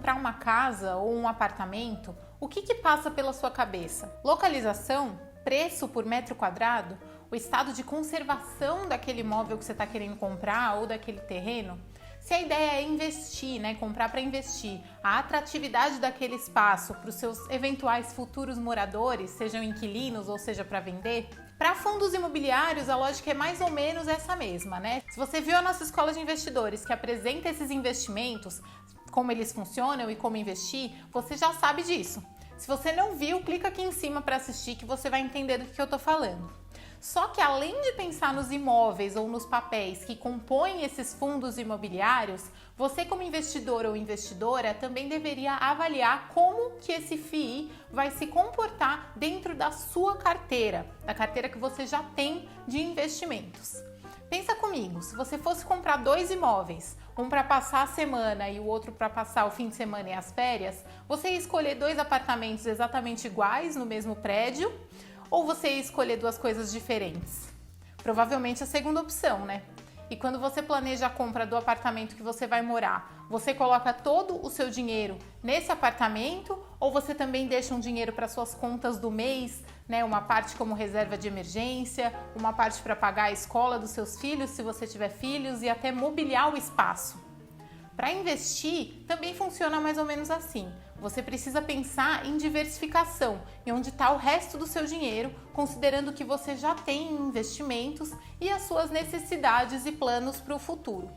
comprar uma casa ou um apartamento, o que passa pela sua cabeça? Localização? Preço por metro quadrado? O estado de conservação daquele imóvel que você está querendo comprar ou daquele terreno? Se a ideia é investir, né, comprar para investir, a atratividade daquele espaço para os seus eventuais futuros moradores, sejam inquilinos ou seja para vender, para fundos imobiliários a lógica é mais ou menos essa mesma, né? Se você viu a nossa escola de investidores que apresenta esses investimentos, como eles funcionam e como investir, você já sabe disso. Se você não viu, clica aqui em cima para assistir que você vai entender do que eu estou falando. Só que além de pensar nos imóveis ou nos papéis que compõem esses fundos imobiliários, você como investidor ou investidora também deveria avaliar como que esse FII vai se comportar dentro da sua carteira, da carteira que você já tem de investimentos. Pensa comigo, se você fosse comprar 2 imóveis, um para passar a semana e o outro para passar o fim de semana e as férias, você ia escolher 2 apartamentos exatamente iguais no mesmo prédio? Ou você ia escolher 2 coisas diferentes? Provavelmente a segunda opção, né? E quando você planeja a compra do apartamento que você vai morar, você coloca todo o seu dinheiro nesse apartamento ou você também deixa um dinheiro para suas contas do mês, né? Uma parte como reserva de emergência, uma parte para pagar a escola dos seus filhos, se você tiver filhos, e até mobiliar o espaço. Para investir, também funciona mais ou menos assim. Você precisa pensar em diversificação, em onde está o resto do seu dinheiro, considerando que você já tem investimentos e as suas necessidades e planos para o futuro.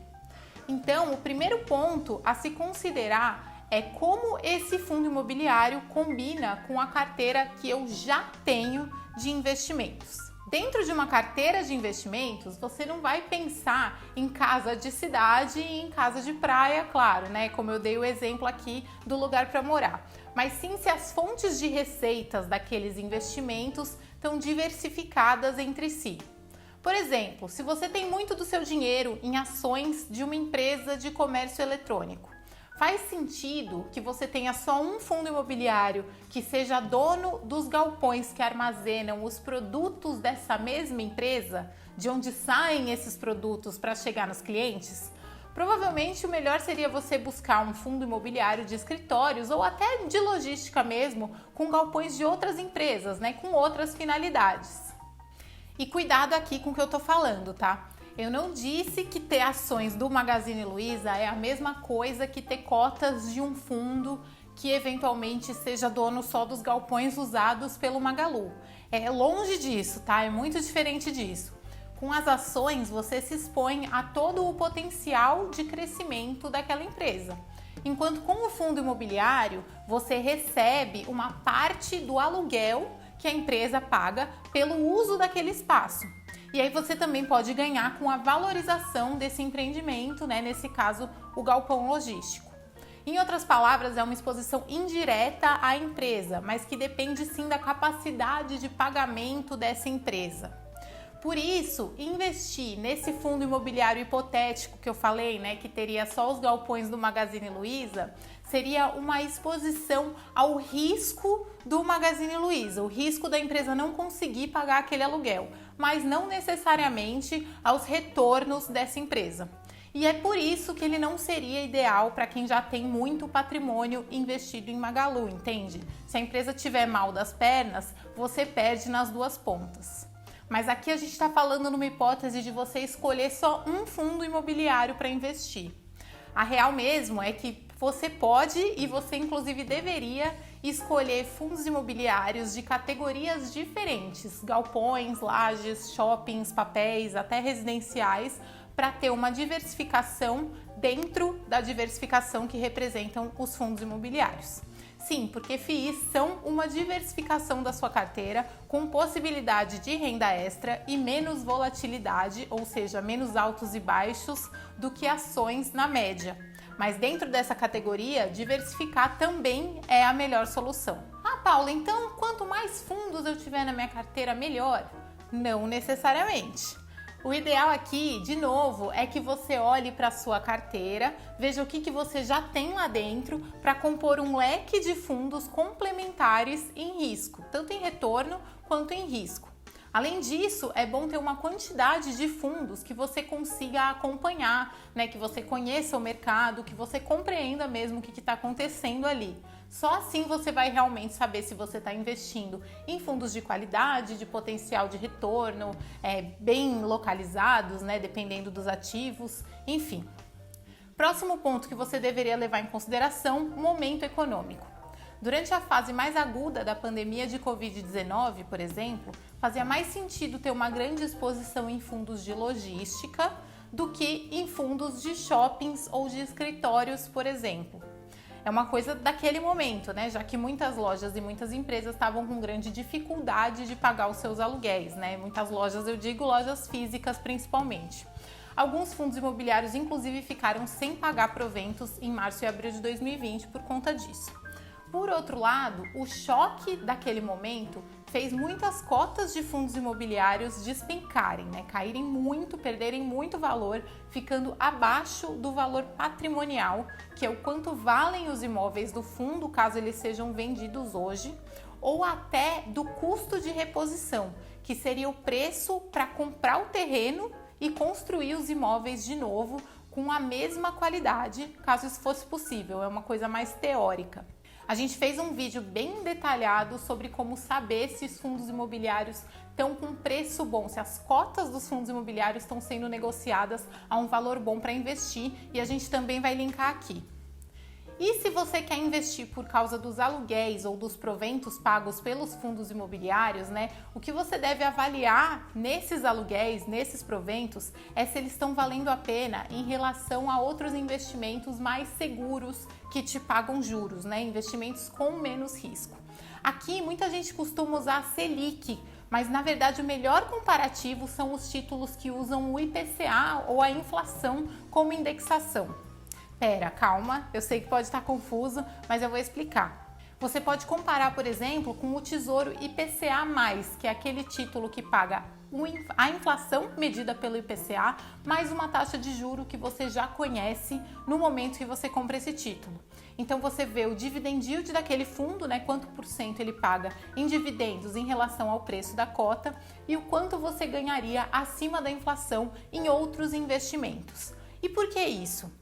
Então, o primeiro ponto a se considerar é como esse fundo imobiliário combina com a carteira que eu já tenho de investimentos. Dentro de uma carteira de investimentos, você não vai pensar em casa de cidade e em casa de praia, claro, né? Como eu dei o exemplo aqui do lugar para morar. Mas sim se as fontes de receitas daqueles investimentos estão diversificadas entre si. Por exemplo, se você tem muito do seu dinheiro em ações de uma empresa de comércio eletrônico, faz sentido que você tenha só um fundo imobiliário que seja dono dos galpões que armazenam os produtos dessa mesma empresa, de onde saem esses produtos para chegar nos clientes? Provavelmente o melhor seria você buscar um fundo imobiliário de escritórios ou até de logística mesmo, com galpões de outras empresas, né, com outras finalidades. E cuidado aqui com o que eu tô falando, tá? Eu não disse que ter ações do Magazine Luiza é a mesma coisa que ter cotas de um fundo que eventualmente seja dono só dos galpões usados pelo Magalu. É longe disso, tá? É muito diferente disso. Com as ações, você se expõe a todo o potencial de crescimento daquela empresa. Enquanto com o fundo imobiliário, você recebe uma parte do aluguel que a empresa paga pelo uso daquele espaço. E aí você também pode ganhar com a valorização desse empreendimento, né? Nesse caso, o galpão logístico. Em outras palavras, é uma exposição indireta à empresa, mas que depende sim da capacidade de pagamento dessa empresa. Por isso, investir nesse fundo imobiliário hipotético que eu falei, né, que teria só os galpões do Magazine Luiza, seria uma exposição ao risco do Magazine Luiza, o risco da empresa não conseguir pagar aquele aluguel, mas não necessariamente aos retornos dessa empresa. E é por isso que ele não seria ideal para quem já tem muito patrimônio investido em Magalu, entende? Se a empresa tiver mal das pernas, você perde nas duas pontas. Mas aqui a gente está falando numa hipótese de você escolher só um fundo imobiliário para investir. A real mesmo é que você pode e você inclusive deveria escolher fundos imobiliários de categorias diferentes, galpões, lajes, shoppings, papéis, até residenciais, para ter uma diversificação dentro da diversificação que representam os fundos imobiliários. Sim, porque FIIs são uma diversificação da sua carteira com possibilidade de renda extra e menos volatilidade, ou seja, menos altos e baixos do que ações na média. Mas dentro dessa categoria, diversificar também é a melhor solução. Ah, Paula, então quanto mais fundos eu tiver na minha carteira, melhor? Não necessariamente. O ideal aqui, de novo, é que você olhe para a sua carteira, veja o que você já tem lá dentro para compor um leque de fundos complementares em risco, tanto em retorno quanto em risco. Além disso, é bom ter uma quantidade de fundos que você consiga acompanhar, né? Que você conheça o mercado, que você compreenda mesmo o que está acontecendo ali. Só assim você vai realmente saber se você está investindo em fundos de qualidade, de potencial de retorno, bem localizados, né? Dependendo dos ativos, enfim. Próximo ponto que você deveria levar em consideração: momento econômico. Durante a fase mais aguda da pandemia de Covid-19, por exemplo, fazia mais sentido ter uma grande exposição em fundos de logística do que em fundos de shoppings ou de escritórios, por exemplo. É uma coisa daquele momento, né? Já que muitas lojas e muitas empresas estavam com grande dificuldade de pagar os seus aluguéis, né? Muitas lojas, eu digo lojas físicas principalmente. Alguns fundos imobiliários, inclusive, ficaram sem pagar proventos em março e abril de 2020 por conta disso. Por outro lado, o choque daquele momento fez muitas cotas de fundos imobiliários despencarem, né? Caírem muito, perderem muito valor, ficando abaixo do valor patrimonial, que é o quanto valem os imóveis do fundo, caso eles sejam vendidos hoje, ou até do custo de reposição, que seria o preço para comprar o terreno e construir os imóveis de novo com a mesma qualidade, caso isso fosse possível. É uma coisa mais teórica. A gente fez um vídeo bem detalhado sobre como saber se os fundos imobiliários estão com preço bom, se as cotas dos fundos imobiliários estão sendo negociadas a um valor bom para investir, e a gente também vai linkar aqui. E se você quer investir por causa dos aluguéis ou dos proventos pagos pelos fundos imobiliários, né? O que você deve avaliar nesses aluguéis, nesses proventos, é se eles estão valendo a pena em relação a outros investimentos mais seguros que te pagam juros, né? Investimentos com menos risco. Aqui muita gente costuma usar a Selic, mas na verdade o melhor comparativo são os títulos que usam o IPCA ou a inflação como indexação. Pera, calma, eu sei que pode estar confuso, mas eu vou explicar. Você pode comparar, por exemplo, com o Tesouro IPCA+, que é aquele título que paga a inflação medida pelo IPCA, mais uma taxa de juro que você já conhece no momento que você compra esse título. Então você vê o dividend yield daquele fundo, né, quanto por cento ele paga em dividendos em relação ao preço da cota e o quanto você ganharia acima da inflação em outros investimentos. E por que isso?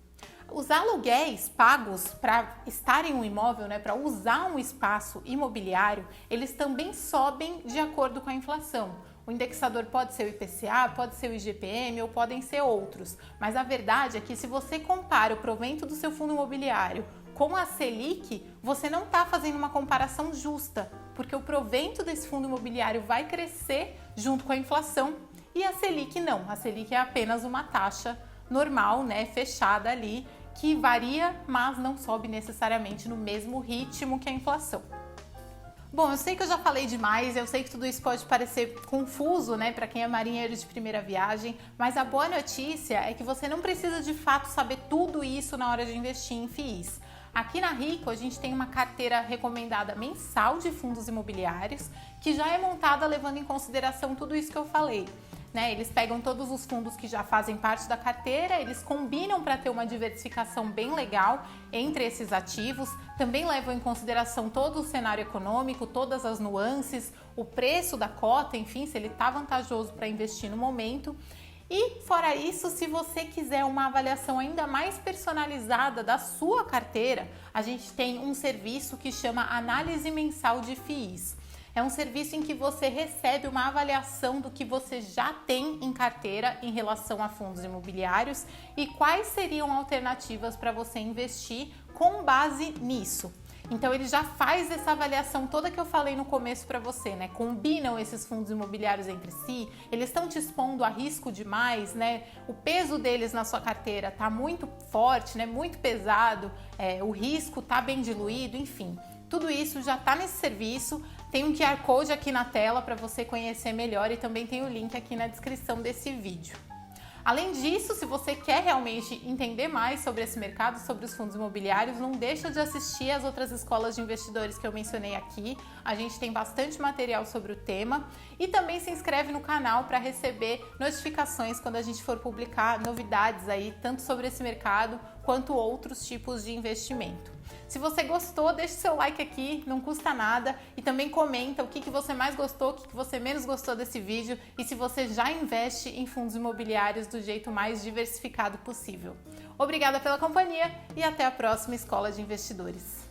Os aluguéis pagos para estar em um imóvel, né, para usar um espaço imobiliário, eles também sobem de acordo com a inflação. O indexador pode ser o IPCA, pode ser o IGPM ou podem ser outros. Mas a verdade é que se você compara o provento do seu fundo imobiliário com a Selic, você não está fazendo uma comparação justa, porque o provento desse fundo imobiliário vai crescer junto com a inflação e a Selic não. A Selic é apenas uma taxa normal, né, fechada ali, que varia, mas não sobe necessariamente no mesmo ritmo que a inflação. Bom, eu sei que eu já falei demais, eu sei que tudo isso pode parecer confuso, né, para quem é marinheiro de primeira viagem, mas a boa notícia é que você não precisa de fato saber tudo isso na hora de investir em FIIs. Aqui na Rico a gente tem uma carteira recomendada mensal de fundos imobiliários que já é montada levando em consideração tudo isso que eu falei. Eles pegam todos os fundos que já fazem parte da carteira, eles combinam para ter uma diversificação bem legal entre esses ativos, também levam em consideração todo o cenário econômico, todas as nuances, o preço da cota, enfim, se ele está vantajoso para investir no momento. E fora isso, se você quiser uma avaliação ainda mais personalizada da sua carteira, a gente tem um serviço que chama Análise Mensal de FIIs. É um serviço em que você recebe uma avaliação do que você já tem em carteira em relação a fundos imobiliários e quais seriam alternativas para você investir com base nisso. Então ele já faz essa avaliação toda que eu falei no começo para você, né? Combinam esses fundos imobiliários entre si, eles estão te expondo a risco demais, né? O peso deles na sua carteira tá muito forte, né? Muito pesado, o risco tá bem diluído, enfim. Tudo isso já está nesse serviço, tem um QR Code aqui na tela para você conhecer melhor e também tem o link aqui na descrição desse vídeo. Além disso, se você quer realmente entender mais sobre esse mercado, sobre os fundos imobiliários, não deixa de assistir as outras escolas de investidores que eu mencionei aqui. A gente tem bastante material sobre o tema e também se inscreve no canal para receber notificações quando a gente for publicar novidades aí, tanto sobre esse mercado quanto outros tipos de investimento. Se você gostou, deixe seu like aqui, não custa nada, e também comenta o que você mais gostou, o que você menos gostou desse vídeo e se você já investe em fundos imobiliários do jeito mais diversificado possível. Obrigada pela companhia e até a próxima Escola de Investidores.